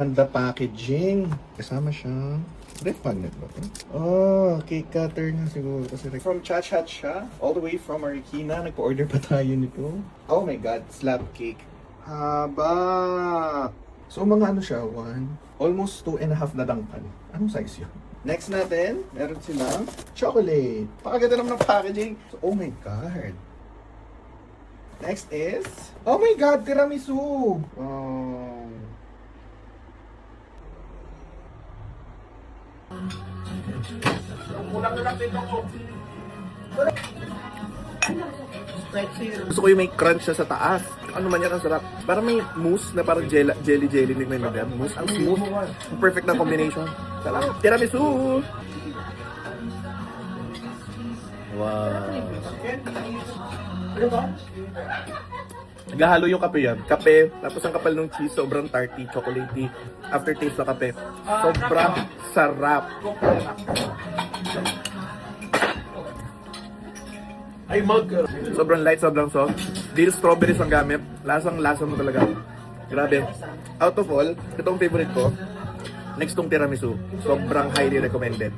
The packaging. Kasama siyang ref magnet ba ito? Oh, cake cutter nga siguro. Kasi from Cha-Cha siya, all the way from Marikina. Nagpa-order pa tayo nito. Oh my God, slab cake. Haba! So mga ano siya, almost 2.5 na dangkal. Anong size yun? Next natin, meron silang chocolate. Pakaganda naman ng packaging. So, oh my God. Next is, oh my God, tiramisu! Oh. Gusto ko yung may crunch siya sa taas. Ano man yan, ang sarap. Parang may mousse na parang jelly din may magyan. Mousse, ang smooth. Perfect na combination. Sarap. Tiramisu! Wow. Naghahalo yung kape yan. Kape, tapos ang kapal ng cheese, sobrang tarty, chocolatey. Aftertaste na kape. Sobrang sarap. Ay, sobrang light, sobrang soft. Dito strawberries ang gamit. Lasang-lasa mo talaga. Grabe. Out of all, itong favorite ko, next tong tiramisu. Sobrang highly recommended.